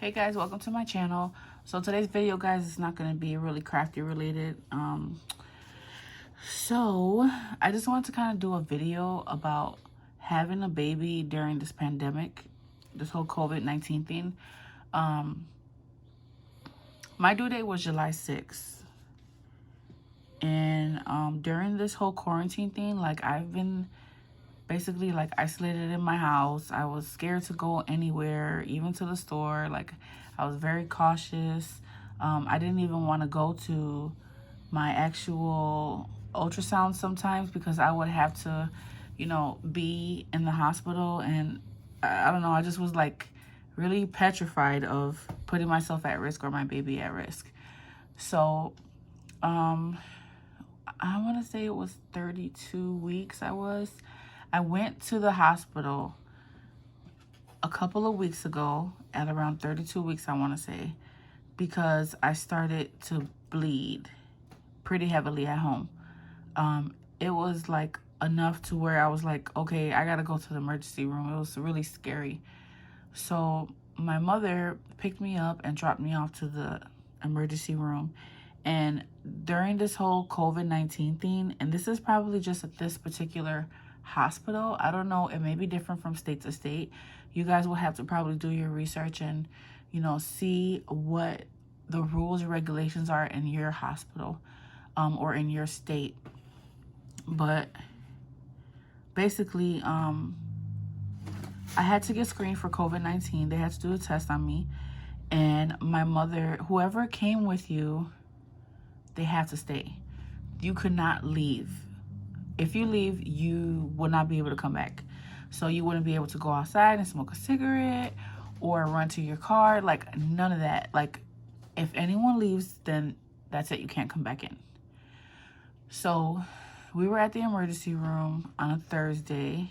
Hey guys, welcome to my channel. So today's video, guys, is not going to be really crafty related. So I just wanted to kind of do a video about having a baby during this pandemic, this whole COVID-19 thing. My due date was July 6th. And during this whole quarantine thing, like, I've been basically like isolated in my house. I was scared to go anywhere, even to the store. Like, I was very cautious. I didn't even want to go to my actual ultrasound sometimes because I would have to, be in the hospital. And I don't know, I just was like really petrified of putting myself at risk or my baby at risk. So, I want to say it was 32 weeks I went to the hospital a couple of weeks ago at around 32 weeks, I want to say, because I started to bleed pretty heavily at home. It was like enough to where I was like, okay, I got to go to the emergency room. It was really scary. So my mother picked me up and dropped me off to the emergency room. And during this whole COVID-19 thing, and this is probably just at this particular hospital, I don't know, it may be different from state to state. You guys will have to probably do your research and, see what the rules and regulations are in your hospital or in your state. But basically, I had to get screened for COVID-19. They had to do a test on me. And my mother, whoever came with you, they have to stay. You could not leave. If you leave, you will not be able to come back. So you wouldn't be able to go outside and smoke a cigarette or run to your car. Like, none of that. Like, if anyone leaves, then that's it. You can't come back in. So we were at the emergency room on a Thursday.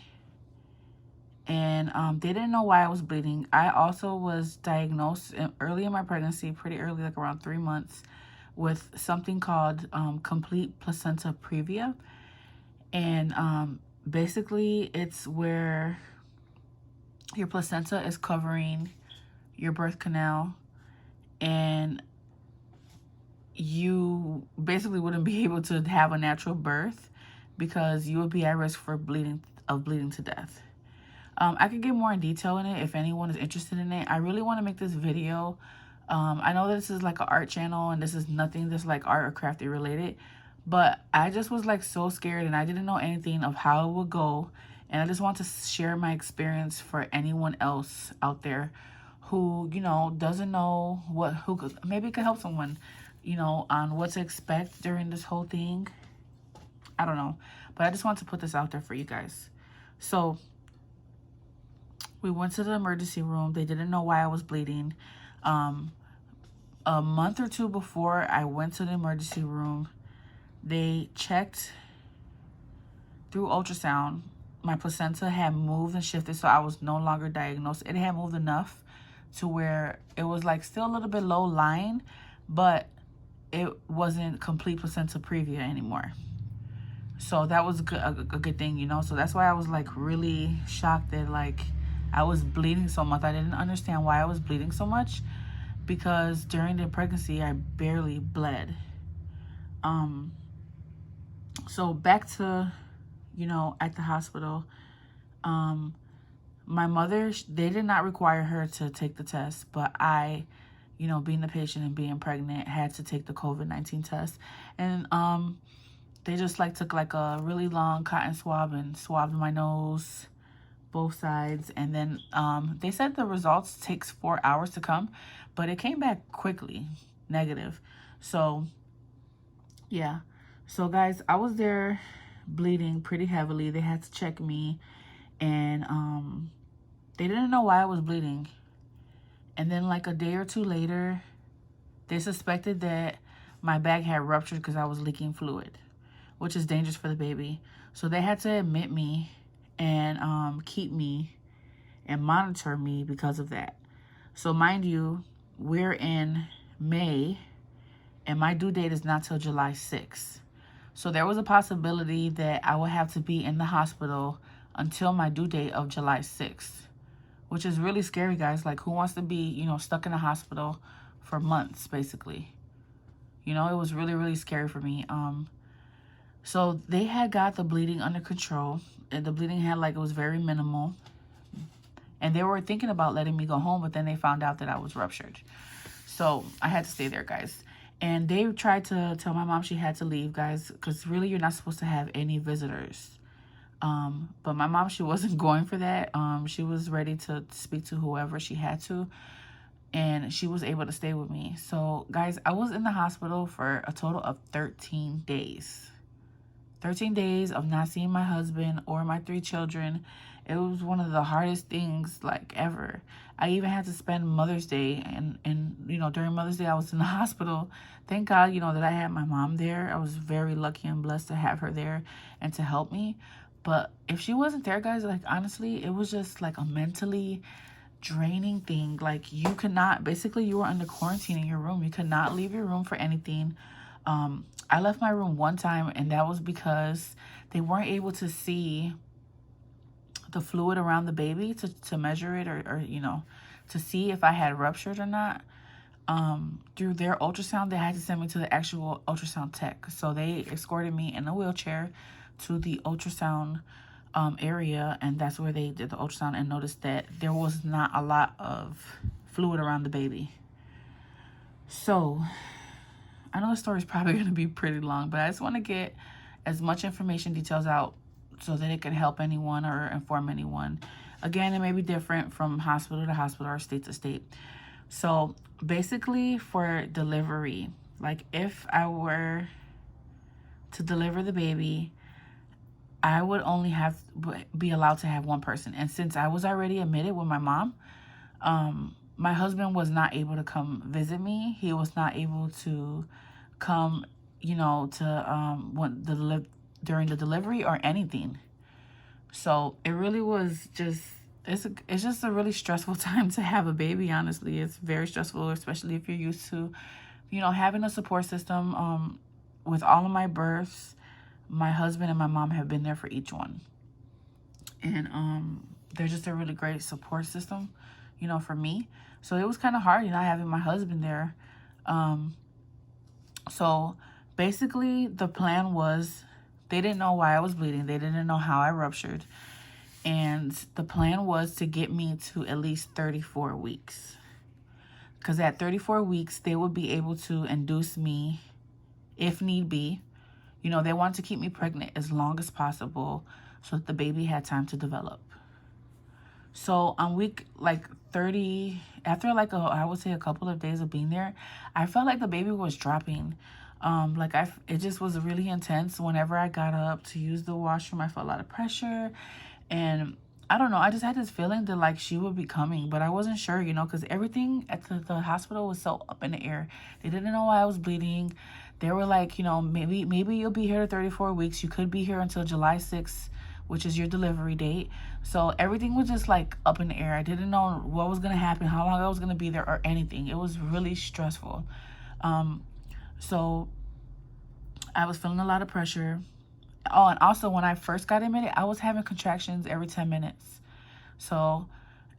And they didn't know why I was bleeding. I also was diagnosed early in my pregnancy, pretty early, like around 3 months, with something called complete placenta previa. And basically, it's where your placenta is covering your birth canal, and you basically wouldn't be able to have a natural birth because you would be at risk for bleeding to death. I could get more in detail in it if anyone is interested in it. I really want to make this video. I know that this is like an art channel and this is nothing that's like art or crafty related, but I just was like so scared and I didn't know anything of how it would go. And I just want to share my experience for anyone else out there who, doesn't know maybe it could help someone, on what to expect during this whole thing. I don't know, but I just want to put this out there for you guys. So we went to the emergency room. They didn't know why I was bleeding. A month or two before I went to the emergency room, they checked through ultrasound. My placenta had moved and shifted, so I was no longer diagnosed. It had moved enough to where it was like still a little bit low lying, but it wasn't complete placenta previa anymore. So that was a good thing, So that's why I was like really shocked that like I was bleeding so much. I didn't understand why I was bleeding so much because during the pregnancy, I barely bled. So back to, at the hospital, my mother, they did not require her to take the test, but I, being the patient and being pregnant, had to take the COVID-19 test. And they just like took like a really long cotton swab and swabbed my nose, both sides. And then they said the results takes 4 hours to come, but it came back quickly, negative. So yeah. So guys, I was there bleeding pretty heavily. They had to check me and they didn't know why I was bleeding. And then like a day or two later, they suspected that my bag had ruptured because I was leaking fluid, which is dangerous for the baby. So they had to admit me and keep me and monitor me because of that. So mind you, we're in May and my due date is not till July 6th. So there was a possibility that I would have to be in the hospital until my due date of July 6th, which is really scary, guys. Like, who wants to be, you know, stuck in a hospital for months, basically? You know, it was really, really scary for me. So they had got the bleeding under control, and the bleeding had, like, it was very minimal. And they were thinking about letting me go home, but then they found out that I was ruptured. So I had to stay there, guys. And they tried to tell my mom she had to leave, guys, because really you're not supposed to have any visitors. But my mom, she wasn't going for that. She was ready to speak to whoever she had to, and she was able to stay with me. So, guys, I was in the hospital for a total of 13 days. 13 days of not seeing my husband or my 3 children. It was one of the hardest things, like, ever. I even had to spend Mother's Day, and you know, during Mother's Day, I was in the hospital. Thank God, you know, that I had my mom there. I was very lucky and blessed to have her there and to help me. But if she wasn't there, guys, like, honestly, it was just, like, a mentally draining thing. Like, you could not, basically, you were under quarantine in your room. You could not leave your room for anything. I left my room one time, and that was because they weren't able to see the fluid around the baby to measure it, or, you know, to see if I had ruptured or not. Through their ultrasound, they had to send me to the actual ultrasound tech. So they escorted me in a wheelchair to the ultrasound area, and that's where they did the ultrasound and noticed that there was not a lot of fluid around the baby. So I know the story is probably going to be pretty long, but I just want to get as much information details out so that it can help anyone or inform anyone. Again, it may be different from hospital to hospital or state to state. So basically, for delivery, like, if I were to deliver the baby, I would only be allowed to have one person. And since I was already admitted with my mom, my husband was not able to come visit me. He was not able to come, you know, to during the delivery or anything. So it really was just, it's just a really stressful time to have a baby, honestly. It's very stressful, especially if you're used to, you know, having a support system. With all of my births, my husband and my mom have been there for each one. And they're just a really great support system, you know, for me. So it was kind of hard, you know, having my husband there. So basically the plan was, they didn't know why I was bleeding. They didn't know how I ruptured. And the plan was to get me to at least 34 weeks. Because at 34 weeks, they would be able to induce me if need be. You know, they wanted to keep me pregnant as long as possible so that the baby had time to develop. So on week, like, 30, after, like, I would say a couple of days of being there, I felt like the baby was dropping. It just was really intense. Whenever I got up to use the washroom, I felt a lot of pressure. And I don't know, I just had this feeling that, like, she would be coming, but I wasn't sure, you know, because everything at the hospital was so up in the air. They didn't know why I was bleeding. They were like, you know, maybe you'll be here to 34 weeks. You could be here until July 6th, which is your delivery date. So everything was just, like, up in the air. I didn't know what was going to happen, how long I was going to be there, or anything. It was really stressful. So I was feeling a lot of pressure. Oh, and also when I first got admitted, I was having contractions every 10 minutes. So,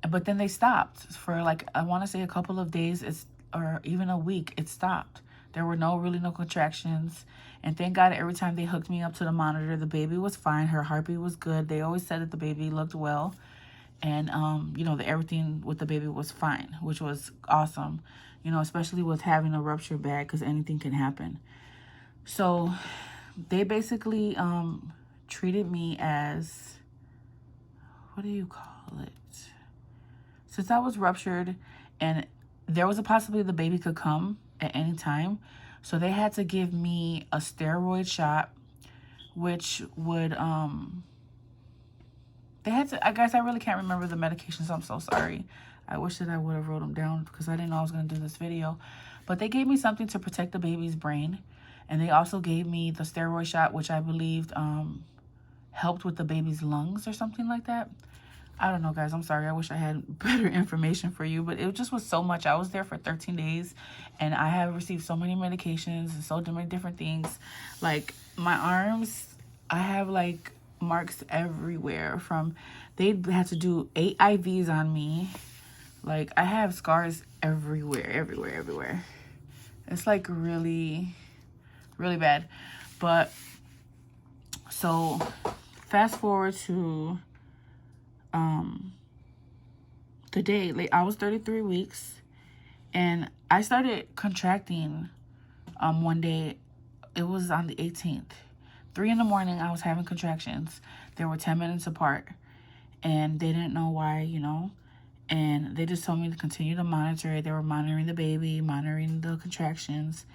but then they stopped for, like, I want to say a couple of days, or even a week, it stopped. There were no contractions. And thank God, every time they hooked me up to the monitor, the baby was fine. Her heartbeat was good. They always said that the baby looked well. And, you know, everything with the baby was fine, which was awesome. You know, especially with having a ruptured bag, because anything can happen. So they basically treated me as, what do you call it? Since I was ruptured and there was a possibility the baby could come at any time, so they had to give me a steroid shot, which would they had to, I guess I really can't remember the medications. I'm so sorry. I wish that I would have wrote them down because I didn't know I was going to do this video. But they gave me something to protect the baby's brain. And they also gave me the steroid shot, which I believed helped with the baby's lungs or something like that. I don't know, guys. I'm sorry. I wish I had better information for you. But it just was so much. I was there for 13 days. And I have received so many medications and so many different things. Like, my arms, I have, like, marks everywhere. They had to do 8 IVs on me. Like, I have scars everywhere. It's like really, really bad. But so fast forward to the day, like, I was 33 weeks, and I started contracting one day. It was on the 18th. 3 in the morning, I was having contractions. They were 10 minutes apart, and they didn't know why, and they just told me to continue to monitor it. They were monitoring the baby, monitoring the contractions.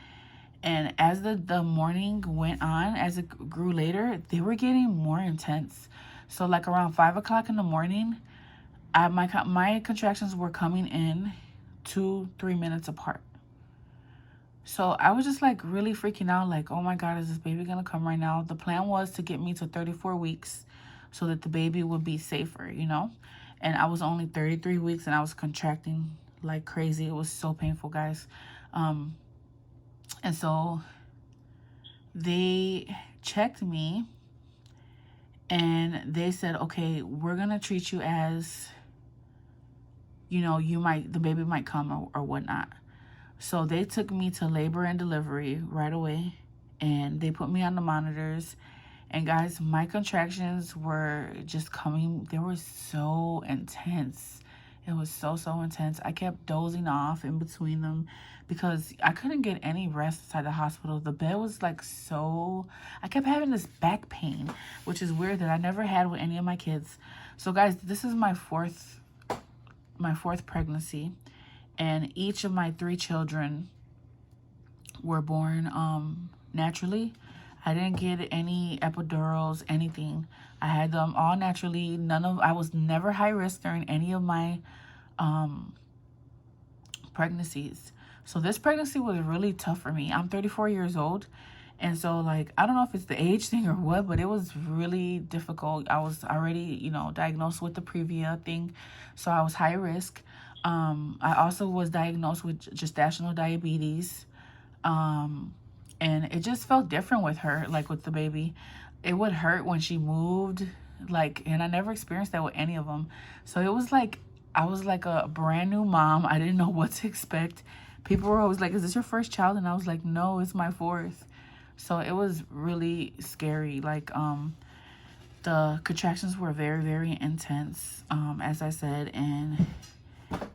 And as the morning went on, as it grew later, they were getting more intense. So like around 5 o'clock in the morning, my contractions were coming in 2-3 minutes apart. So I was just like really freaking out, like, oh my God, is this baby gonna come right now? The plan was to get me to 34 weeks so that the baby would be safer, And I was only 33 weeks and I was contracting like crazy. It was so painful, guys. And so they checked me and they said, okay, we're gonna treat you as, the baby might come or whatnot. So they took me to labor and delivery right away, and they put me on the monitors. And guys, my contractions were just coming. They were so intense. It was so intense. I kept dozing off in between them because I couldn't get any rest inside the hospital. The bed was like I kept having this back pain, which is weird that I never had with any of my kids. So guys, this is my fourth pregnancy, and each of my 3 children were born naturally. I didn't get any epidurals, anything. I had them all naturally. I was never high risk during any of my pregnancies. So this pregnancy was really tough for me. I'm 34 years old. And so, like, I don't know if it's the age thing or what, but it was really difficult. I was already, diagnosed with the Previa thing. So I was high risk. I also was diagnosed with gestational diabetes. And it just felt different with her, like with the baby. It would hurt when she moved, and I never experienced that with any of them. So it was like, I was like a brand new mom. I didn't know what to expect. People were always like, is this your first child? And I was like, no, it's my 4th. So it was really scary. The contractions were very, very intense, as I said. And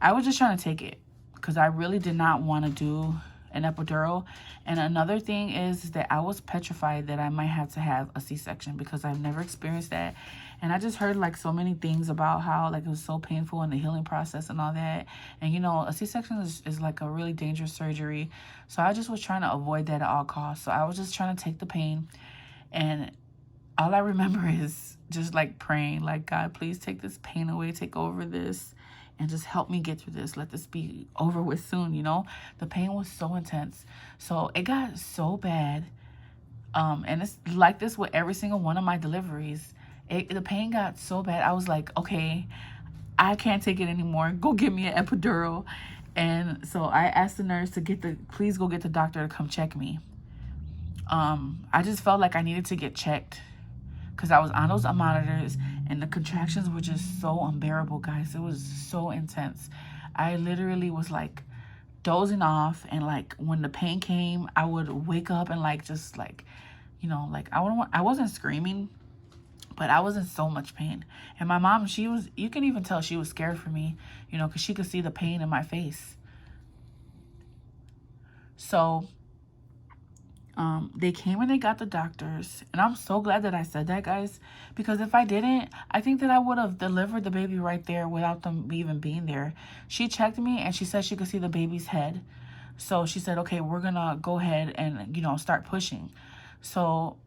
I was just trying to take it because I really did not want to do an epidural. And another thing is that I was petrified that I might have to have a C-section because I've never experienced that. And I just heard so many things about how it was so painful in the healing process and all that. And a C-section is like a really dangerous surgery. So I just was trying to avoid that at all costs. So I was just trying to take the pain. And all I remember is just praying, God, please take this pain away, take over this, and just help me get through this. Let this be over with soon, The pain was so intense. So it got so bad. And it's like this with every single one of my deliveries. The pain got so bad. I was like, okay, I can't take it anymore. Go get me an epidural. And so I asked the nurse to please go get the doctor to come check me. I just felt like I needed to get checked because I was on those monitors and the contractions were just so unbearable, guys. It was so intense. I literally was dozing off, and when the pain came, I would wake up and I wasn't screaming, but I was in so much pain. And my mom, you can even tell she was scared for me, because she could see the pain in my face. So they came and they got the doctors. And I'm so glad that I said that, guys, because if I didn't, I think that I would have delivered the baby right there without them even being there. She checked me and she said she could see the baby's head. So she said, okay, we're going to go ahead and, start pushing. So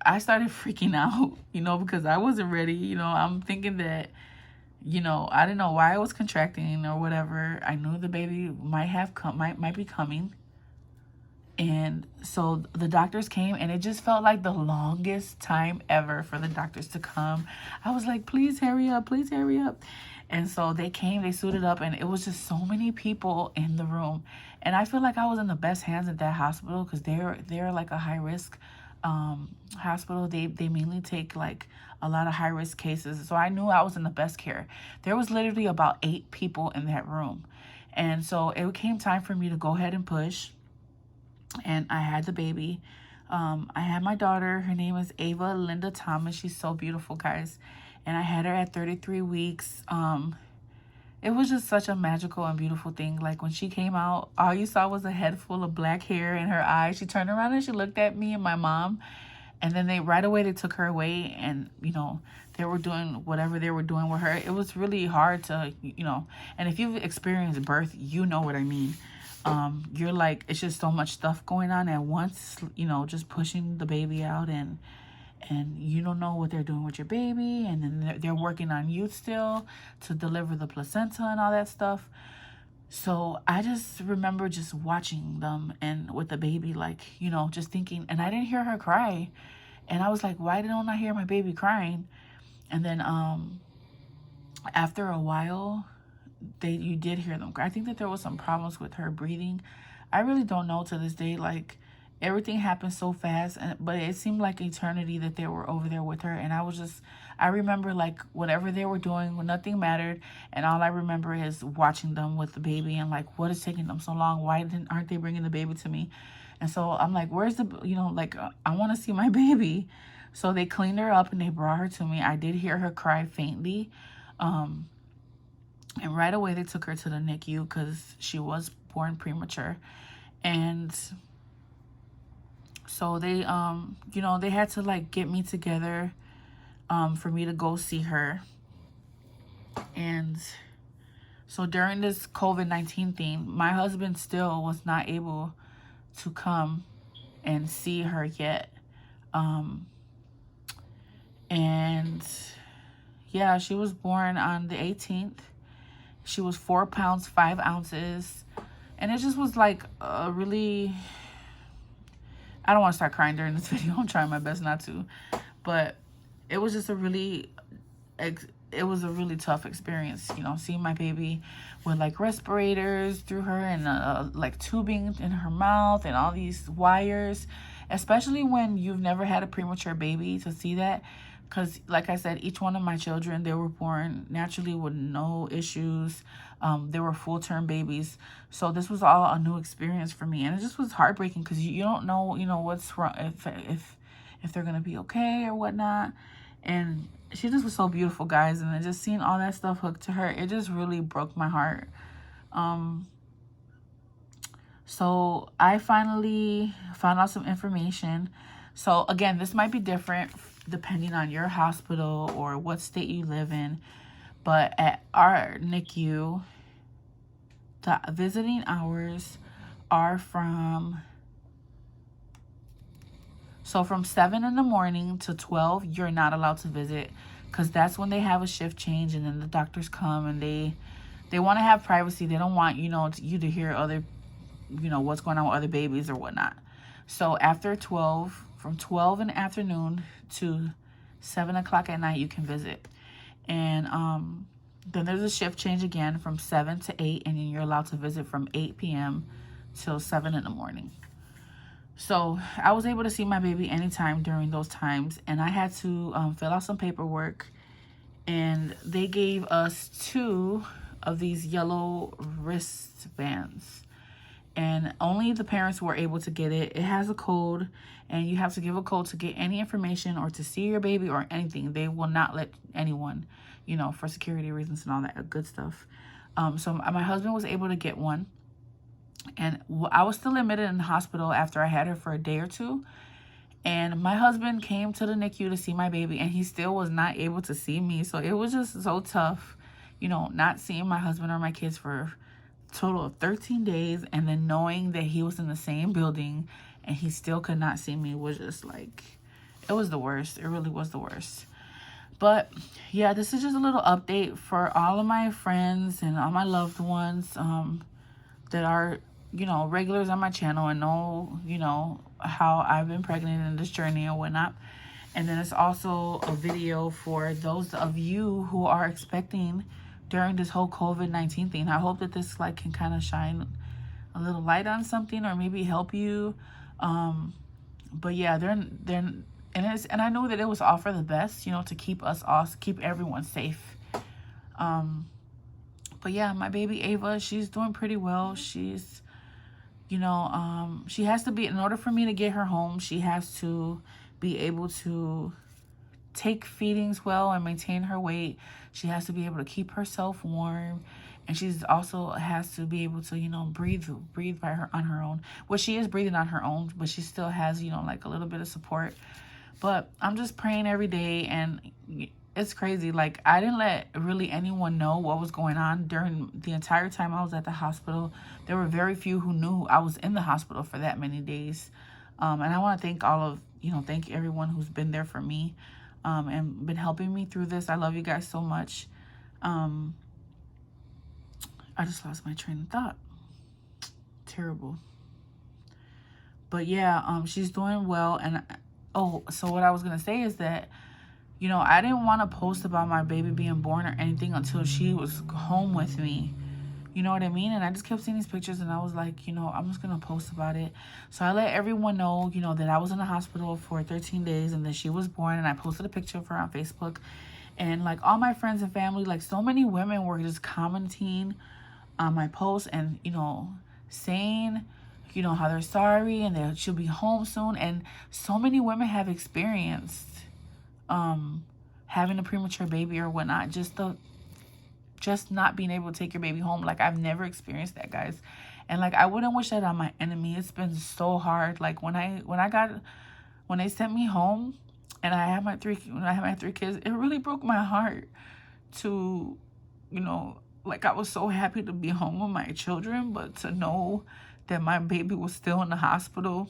I started freaking out, because I wasn't ready. I'm thinking that, I didn't know why I was contracting or whatever. I knew the baby might be coming. And so the doctors came, and it just felt like the longest time ever for the doctors to come. I was like, please hurry up, please hurry up. And so they came, they suited up, and it was just so many people in the room. And I feel like I was in the best hands at that hospital because they're like a high risk hospital, they mainly take like a lot of high risk cases. So I knew I was in the best care. There was literally about 8 people in that room. And so it came time for me to go ahead and push. And I had the baby. I had my daughter. Her name is Ava Linda Thomas. She's so beautiful, guys. And I had her at 33 weeks. It was just such a magical and beautiful thing. Like when she came out, all you saw was a head full of black hair in her eyes. She turned around and she looked at me and my mom. And then right away they took her away, and they were doing whatever they were doing with her. It was really hard to, and if you've experienced birth, you know what I mean. You're like, it's just so much stuff going on at once, just pushing the baby out, and you don't know what they're doing with your baby, and then they're working on you still to deliver the placenta and all that stuff. So I just remember just watching them and with the baby, like, just thinking, and I didn't hear her cry. And I was like, why don't I hear my baby crying? And then after a while, you did hear them cry. I think that there was some problems with her breathing. I really don't know to this day. Like, everything happened so fast, but it seemed like eternity that they were over there with her. And I remember like whatever they were doing, when nothing mattered, and all I remember is watching them with the baby and like, what is taking them so long? Why aren't they bringing the baby to me? And so I'm like, where's the, I want to see my baby. So they cleaned her up and they brought her to me. I did hear her cry faintly. And right away they took her to the NICU because she was born premature. And so they, they had to like get me together for me to go see her. And so during this COVID-19 thing, my husband still was not able to come and see her yet. And yeah, she was born on the 18th. She was 4 pounds, 5 ounces. And it just was like a really, I don't want to start crying during this video. I'm trying my best not to. But it was just a really tough experience, seeing my baby with like respirators through her and like tubing in her mouth and all these wires, especially when you've never had a premature baby, to see that. Because like I said, each one of my children, they were born naturally with no issues. They were full-term babies. So this was all a new experience for me. And it just was heartbreaking because you don't know, what's wrong, if they're going to be okay or whatnot. And she just was so beautiful, guys. And then just seeing all that stuff hooked to her, it just really broke my heart. So I finally found out some information. So again, this might be different depending on your hospital or what state you live in. But at our NICU, the visiting hours are from 7 in the morning to 12, you're not allowed to visit, because that's when they have a shift change, and then the doctors come and they want to have privacy. They don't want, you to hear other, what's going on with other babies or whatnot. So after 12, from 12 in the afternoon to 7 o'clock at night, you can visit. And then there's a shift change again from 7 to 8, and then you're allowed to visit from 8 p.m. till 7 in the morning. So I was able to see my baby anytime during those times, and I had to fill out some paperwork, and they gave us 2 of these yellow wristbands, and only the parents were able to get it. It has a code, and you have to give a code to get any information or to see your baby or anything. They will not let anyone, for security reasons and all that good stuff. So my husband was able to get one. And I was still admitted in the hospital after I had her for a day or two. And my husband came to the NICU to see my baby, and he still was not able to see me. So it was just so tough, not seeing my husband or my kids for a total of 13 days. And then knowing that he was in the same building and he still could not see me was just like, it was the worst. It really was the worst. But yeah, this is just a little update for all of my friends and all my loved ones that are, regulars on my channel and know, how I've been pregnant in this journey and whatnot. And then it's also a video for those of you who are expecting during this whole COVID-19 thing. I hope that this can kind of shine a little light on something, or maybe help you But yeah, and I knew that it was all for the best, you know, to keep us all, keep everyone safe. But yeah, my baby Ava, she's doing pretty well. She's, you know, she has to be, in order for me to get her home, she has to be able to take feedings well and maintain her weight. She has to be able to keep herself warm, and she's also has to be able to, you know, breathe by her on her own. Well, she is breathing on her own, but she still has, you know, like a little bit of support. But I'm just praying every day, and it's crazy. Like, I didn't let really anyone know what was going on during the entire time I was at the hospital. There were very few who knew I was in the hospital for that many days. And I want to thank thank everyone who's been there for me, and been helping me through this. I love you guys so much. I just lost my train of thought. Terrible. But yeah, she's doing well. And so what I was gonna say is that, you know, I didn't want to post about my baby being born or anything until she was home with me. You know what I mean? And I just kept seeing these pictures, and I was like, you know, I'm just going to post about it. So I let everyone know, you know, that I was in the hospital for 13 days and that she was born. And I posted a picture of her on Facebook. And like all my friends and family, like so many women were just commenting on my post and, you know, saying, you know, how they're sorry and that she'll be home soon. And so many women have experienced having a premature baby or whatnot, just not being able to take your baby home. Like, I've never experienced that, guys. And like, I wouldn't wish that on my enemy. It's been so hard. Like, when they sent me home and I had my three kids, it really broke my heart to, you know, like, I was so happy to be home with my children, but to know that my baby was still in the hospital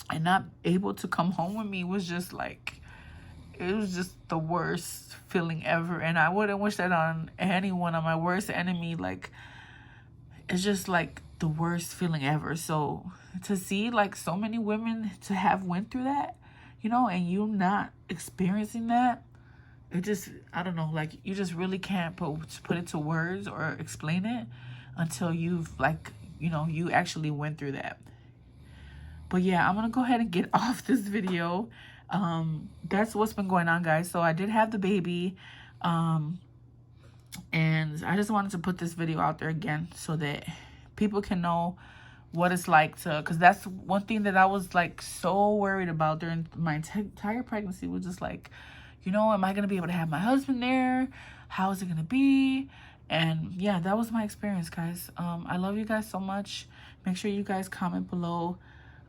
and not able to come home with me was just like, it was just the worst feeling ever. And I wouldn't wish that on anyone, on my worst enemy. Like, it's just like the worst feeling ever. So to see like so many women to have went through that, you know, and you not experiencing that, it just, I don't know, like, you just really can't put it to words or explain it until you've, like, you know, you actually went through that. But yeah, I'm gonna go ahead and get off this video. That's what's been going on, guys. So I did have the baby, and I just wanted to put this video out there again so that people can know what it's like to, because that's one thing that I was like so worried about during my entire pregnancy, was just like, you know, am I gonna be able to have my husband there? How is it gonna be? And yeah, that was my experience, guys. I love you guys so much. Make sure you guys comment below.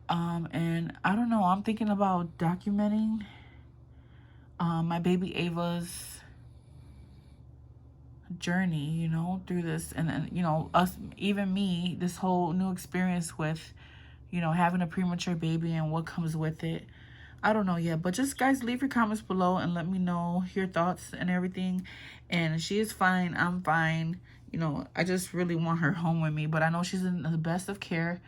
And I don't know, I'm thinking about documenting my baby Ava's journey, you know, through this, and you know, even me, this whole new experience with, you know, having a premature baby and what comes with it. I don't know yet, but just, guys, leave your comments below and let me know your thoughts and everything. And she is fine, I'm fine. You know, I just really want her home with me, but I know she's in the best of care.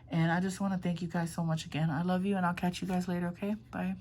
And I just want to thank you guys so much again. I love you, and I'll catch you guys later, okay? Bye.